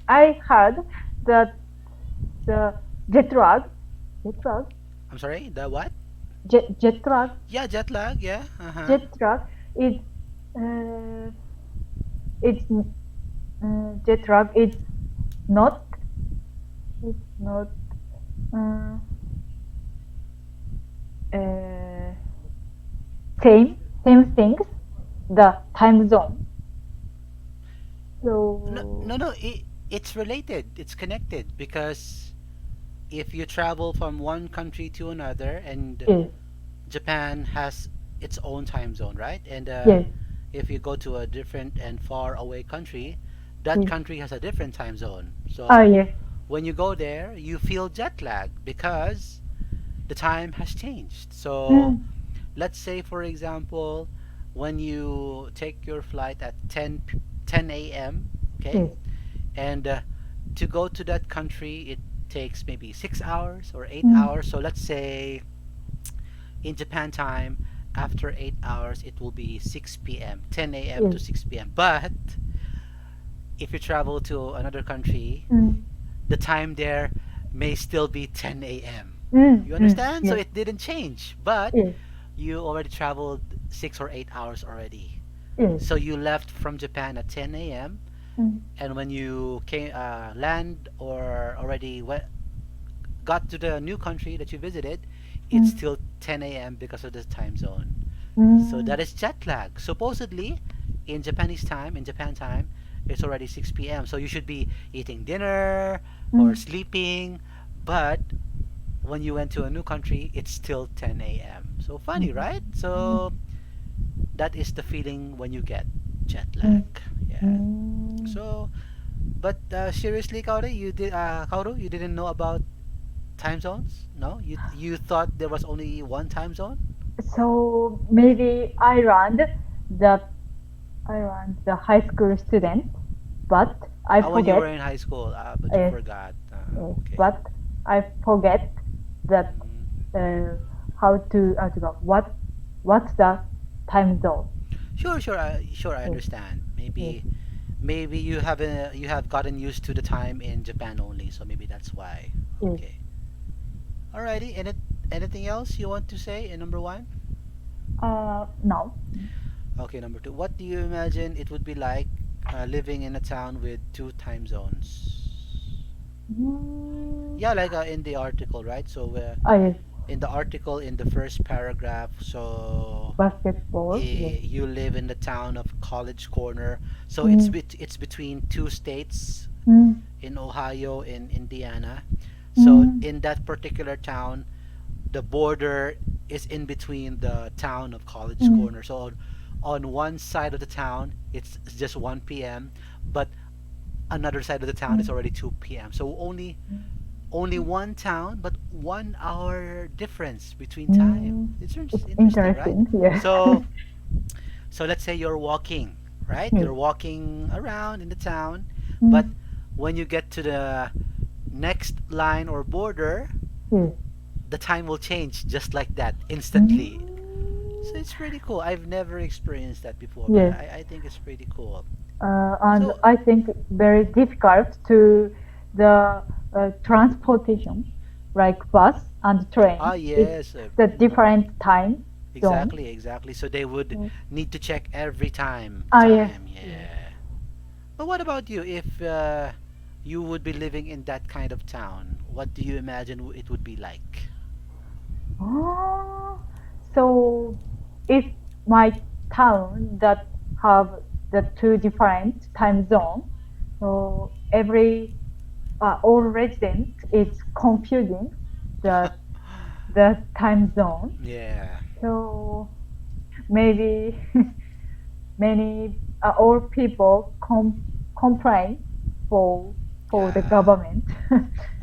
I heard that the jet lag, jet lag, I'm sorry, the what? jet lag, Yeah, jet lag. Yeah. Uh huh. jet lag is uh, it's jet lag. Not it's not uh, uh, same things. The time zone. No, no, So no. It's related. It's connected because if you travel from one country to another, and yes, Japan has its own time zone, right? And yes, if you go to a different and far away country, that yes. country has a different time zone. Ah, So yes. when you go there, you feel jet lag because the time has changed. So Mm, let's say, for example, when you take your flight at 10 a.m., okay, yes. and to go to that country, it takes maybe 6 hours or eight Mm, hours. So let's say in Japan time, after 8 hours, it will be 6 p.m., 10 a.m. yes. to 6 p.m. But if you travel to another country, Mm, the time there may still be 10 a.m. You understand? So yes, it didn't change, but yes, you already traveled 6 or 8 hours already. yes. So you left from Japan at 10 a.m. Mm, and when you came land or already got to the new country that you visited, it's mm, still 10 a.m. because of the time zone. So mm, that is jet lag. Supposedly, in Japan time, it's already 6 p.m. So you should be eating dinner or mm, sleeping, but when you went to a new country, it's still 10 a.m. So funny, right? mm, So that is the feeling when you get jet mm, lag. Yeah. mm. So, but seriously, Kaoru, you didn't know about time zones? No, you thought there was only one time zone? So maybe the I learned the high school student, but I When you were forget. in high school, but you Yes, forgot. yes, Okay. but I forget that Mm. uh, how to go. What's the time zone? Sure, sure, sure. I Yes, understand. yes, Maybe you have gotten used to the time in Japan only, so maybe that's why. yes. Okay. Alrighty. Anything else you want to say in number one? No. Okay, number two. What do you imagine it would be like living in a town with two time zones? Mm, Yeah, like in the article, right? So yes, in the article, in the first paragraph, so basketball. Yes. you live in the town of College Corner. So Mm, it's between two states mm, in Ohio and Indiana. So mm, in that particular town, the border is in between the town of College mm, Corner. So on one side of the town, it's just 1 p.m., but another side of the town is mm, already 2 p.m. So only one town, but 1 hour difference between time. mm. It's It's interesting, right? interesting. Yes. So so let's say you're walking, right? Yes. You're walking around in the town, but Mm, when you get to the next line or border, yes. the time will change just like that instantly. So Mm, it's pretty cool. I've never experienced that before, but yes. I think it's pretty cool. And So, I think very difficult to the transportation, like bus and train. It's yes, the different time zone. exactly, exactly. So they would Yes. need to check every time the Ah, yes, time. yes. Yeah. But what about you? If you would be living in that kind of town, what do you imagine it would be like? Oh, so if my town that have the two different time zone, so all residents is confusing the time zone. Yeah. So maybe many all people complain for the Yeah. government.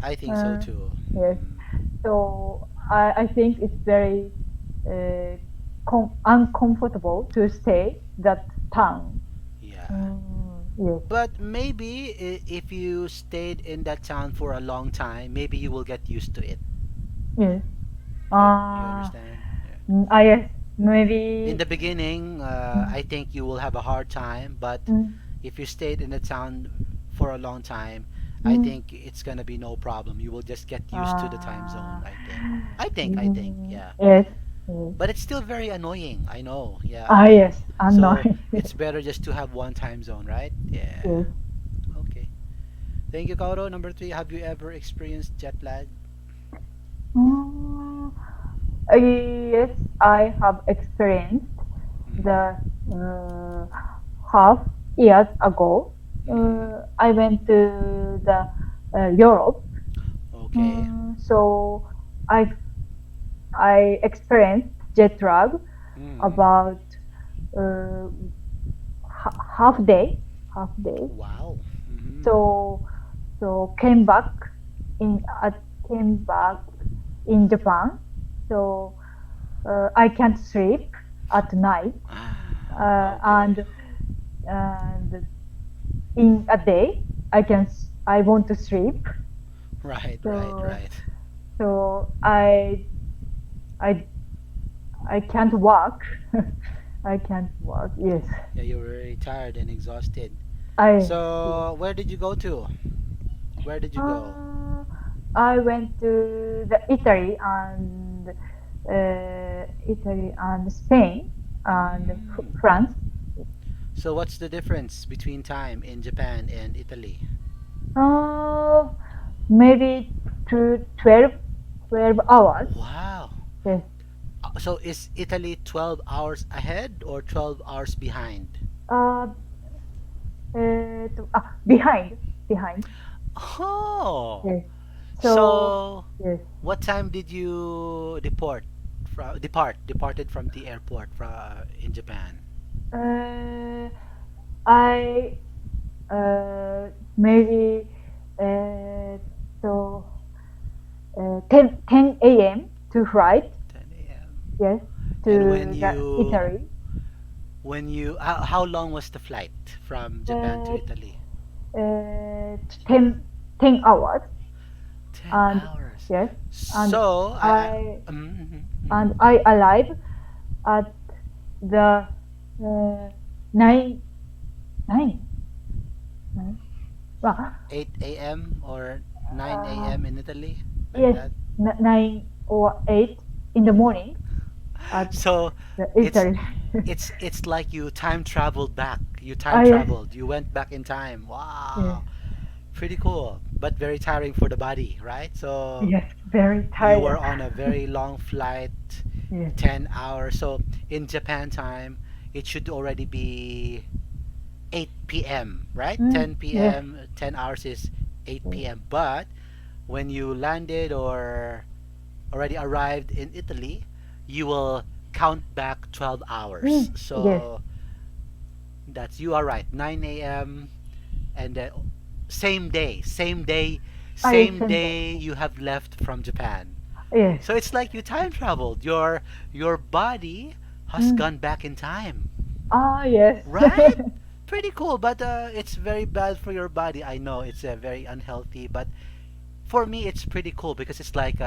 I think so uh, too. yes. Mm, So I think it's very uh, uncomfortable to stay that town. yeah. Yes. But maybe if you stayed in that town for a long time, maybe you will get used to it. Yes. You Uh, understand? Yeah. yes. In Maybe. the beginning, Mm, I think you will have a hard time, but mm, if you stayed in the town for a long time, I Mm. think it's gonna be no problem. You will just get used to the time zone, Uh, I think. I think, yeah. yes. Yes. But it's still very annoying, I know, Ah, yeah. yes. So Annoying. it's better just to have one time zone, right? Yeah. Yes. Okay. Thank you, Kauro. Number three, have you ever experienced jet lag? Mm, yes, I have experienced the Mm-hmm. half years ago. Mm-hmm. I went to the Europe. Okay. So I I experienced jet lag Mm. about uh, half day, half day. Wow. Mm-hmm. So so came back in Japan. So I can't sleep at night, Okay. and in a day I want to sleep. Right, right, So right. so I I can't walk. I can't walk. Yes. Yeah, you were very tired and exhausted. I yes. So, where did you go to? Where did you go? Uh, I went to the Italy and Spain and Mm. France. So, what's the difference between time in Japan and Italy? Uh, maybe to 12 hours. Wow. Yes. So, is Italy 12 hours ahead or 12 hours behind? Uh, behind, behind. Oh. Yes. So So, yes. what time did you departed from the airport in Japan? Uh, I maybe uh, so 10 a.m. to flight. 10 a.m. Yes, And when to the you Italy. when you how long was the flight from Japan to Uh, Italy? uh, 10, 10 hours. 10 And hours. yes, and So, I mhm, and mhm. I arrived at the uh, nine nine nine. Well, 8 a.m. or 9 uh, a.m. in Italy, like yes, that. 9 or 8 in the morning at So, the it's Italy. it's like you time traveled back. You time Ah, yes, traveled. You went back in time. yes, Wow. Pretty cool, but very tiring for the body, right? So, yes, very you tired. were on a very long flight, Yes, 10 hours. So, in Japan time, it should already be 8 p.m., right? yes, 10 p.m., 10 hours is yes. 8 p.m. But when you landed or already arrived in Italy, you will count back 12 hours. Yes. So that's you are right. 9 a.m. and then Ah, yes, same same day. day you have left from Japan. Yes. So it's like you time traveled. Your body has Mm. gone back in time. Ah, yes. Right? Pretty cool, but it's very bad for your body. I know it's very unhealthy, but for me it's pretty cool because it's like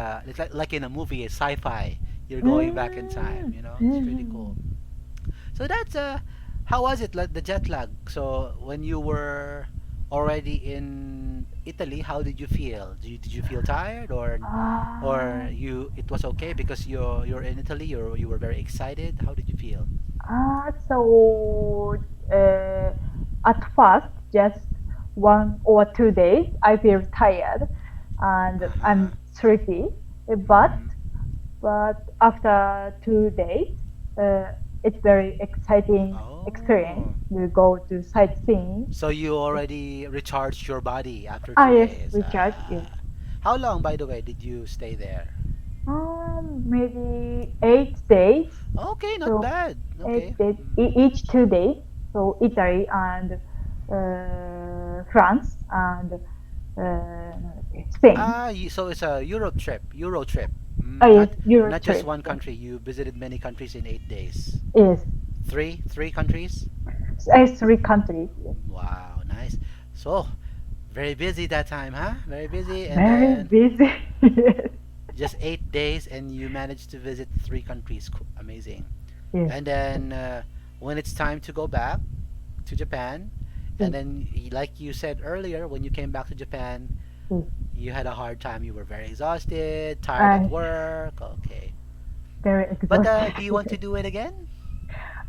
in a movie, it's sci-fi. You're going back in time, Mm. it's pretty Mm. cool. So that's how was it like the jet lag? So when you were already in Italy, how did you feel? Did you feel tired or Ah, you it was okay because you're in Italy, you were very excited? How did you feel? so at first, just 1 or 2 days, I feel tired and Uh-huh. I'm sleepy. But Mhm. but after 2 days, uh, it's very exciting experience Oh. to go to sightseeing. So you already recharged your body after Ah, two yes, days. recharge. Yes. How long, by the way, did you stay there? Maybe 8 days. Okay, not So bad. Okay. 8 days, Mhm. each 2 days. So Italy and France and Spain. So it's a Euro trip. Oh yes, Euro Not just trip. one Yes, country. You visited many countries in 8 days. yes. Three countries. Three countries. Yes. Wow, nice. So very busy that time, huh? Very busy, and Very then busy. Yes, just 8 days, and you managed to visit three countries. Amazing. yes. And then when it's time to go back to Japan, And yes, then, like you said earlier, when you came back to Japan, yes. you had a hard time. You were very exhausted, tired at I work. Okay. very But exhausted. do you want to do it again?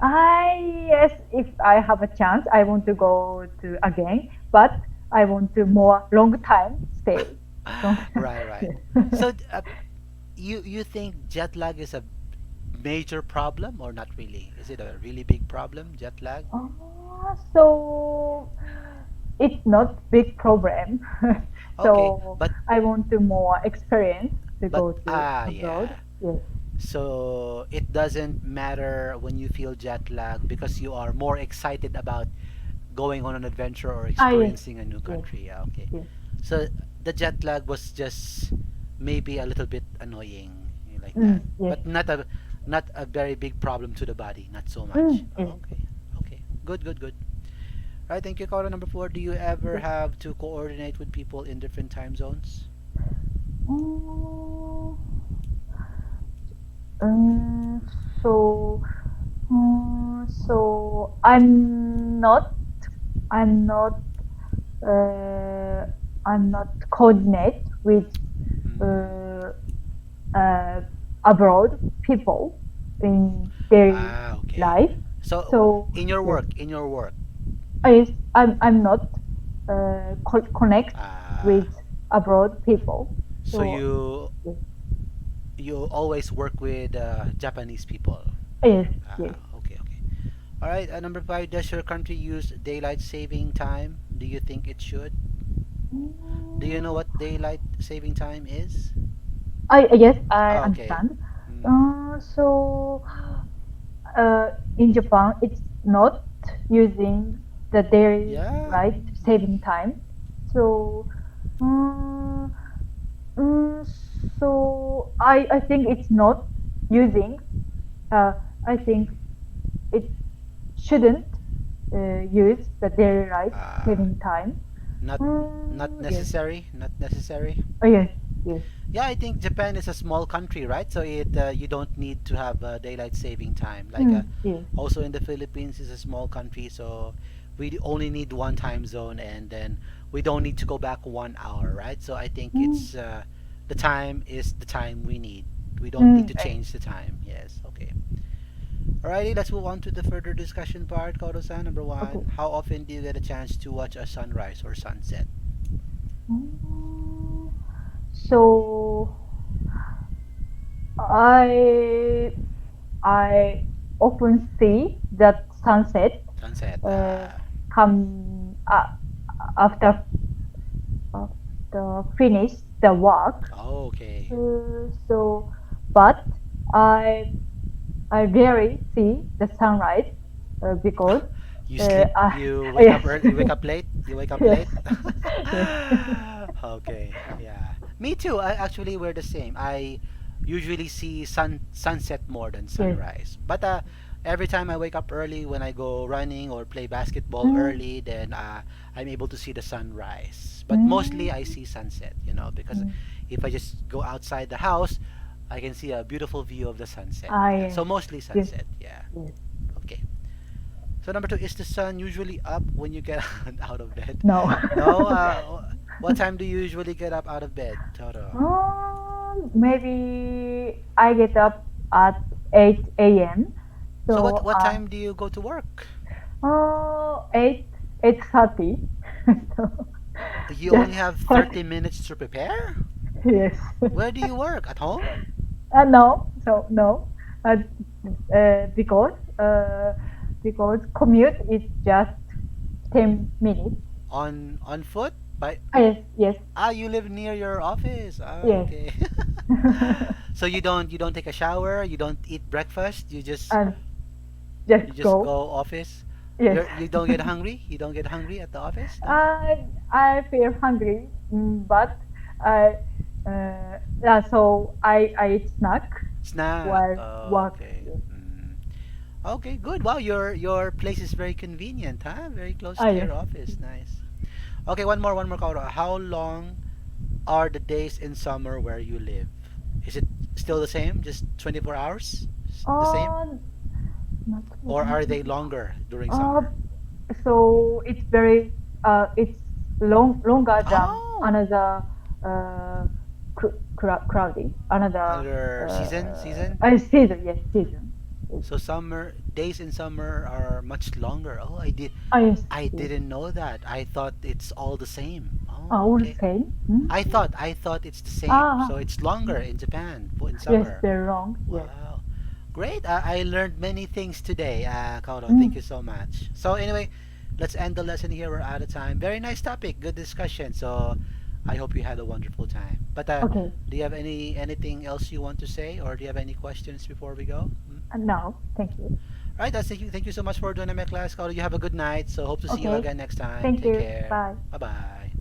I yes, if I have a chance, I want to go to again, but I want to more long time stay. Long time. Right, right. Yes. So, you think jet lag is a major problem or not really? Is it a really big problem, jet lag? So it's not big problem. Okay, So I want to more experience to but go to abroad. yeah. Yes. So it doesn't matter when you feel jet lag because you are more excited about going on an adventure or Yes. experiencing a new Yes. country. Yeah, okay. Yes. So the jet lag was just maybe a little bit annoying like that, Yes. but not a very big problem to the body. Not so much. Yes. Okay. Okay. Good. Good. Good. All right. Thank you, caller number four. Do you ever Yes. have to coordinate with people in different time zones? Mm, um, so, so I'm not, uh, I'm not coordinate with Mm. uh, uh, abroad people in daily Ah, okay. life. So So yes, in your work. I'm not connect Ah, with abroad people. so So yes, you always work with Japanese people. yes, yes. Ah, okay, okay. All right. Number five. Does your country use daylight saving time? Do you think it should? Do you know Mm, what daylight saving time is? yes, I Oh, okay. understand. Mm. So in Japan, it's not using the daily Yeah. right saving time. So, mm, mm, I think it's not using. Uh, I think it shouldn't use the daily right Uh, saving time. not not Yes. necessary. Not necessary. Yes. Yes. Yeah, I think Japan is a small country, right? So it you don't need to have daylight saving time. Yes. Also in the Philippines is a small country, so we only need one time zone, and then we don't need to go back 1 hour, right? So I think Mm, it's the time is the time we need. We don't need mm, to change the time. Yes, okay. Alrighty, let's move on to the further discussion part, Kodo-san. Number okay. one, how often do you get a chance to watch a sunrise or sunset? Mm, So I I often see that sunset Sunset. uh, come after finish the work. Okay. So, but I I rarely see the sunrise because You sleep. I You wake up yes early. You wake up late. You wake up yes late. yes Okay. Yeah. Me too. I actually we're the same. I usually see sunset more than yes. sunrise. But every time I wake up early when I go running or play basketball Mm, early, then I'm able to see the sunrise. But mostly I mm, see sunset. You know, because mm. if I just go outside the house, I can see a beautiful view of the sunset. Yeah. Yes So mostly yes sunset. Yeah. yes. Okay. So number two, is the sun usually up when you get out of bed? No. No. What time do you usually get up out of bed, Toto? Maybe I get up at 8 a.m. So So what time do you go to work? 8:30. So You just only have 30. 30 minutes to prepare? Yes. Where do you work? At home? No. So no. Uh, because because commute is just 10 minutes. On foot? By Yes. Yes. you live near your office. Yes. Okay. So you don't take a shower, you don't eat breakfast, And just you just go. go office. Yes. You don't get hungry? You don't get hungry at the office? No? I feel hungry, but I yeah, so I eat snack Snack. while work. Okay. Yes. Mm. Okay, good. Wow, your place is very convenient, huh? Very close to Yes. your office. Nice. Okay, one more, Kauro. How long are the days in summer where you live? Is it still the same? Just 24 hours? The same? Not Or are they really. longer during Uh, summer? So it's very it's longer than Oh, another uh, cloudy, another another season. season. Yes, season. So summer days in summer are much longer. Oh, Yes, I yes. didn't know that. I thought it's all the same. Oh, All the okay. same. Hmm? I thought it's the same. Ah, So it's longer in Japan in yes, summer. very long. Yes. Wow. Great. I learned many things today, Kaoru. Mm, Thank you so much. So anyway, let's end the lesson here. We're out of time. Very nice topic. Good discussion. So I hope you had a wonderful time. But okay. do you have anything else you want to say, or do you have any questions before we go? Hmm? No, thank you. All right. Thank you so much for joining my class, Kaoru. You have a good night. So hope to see you Okay. again next time. Thank Take you. care. Bye. Bye bye.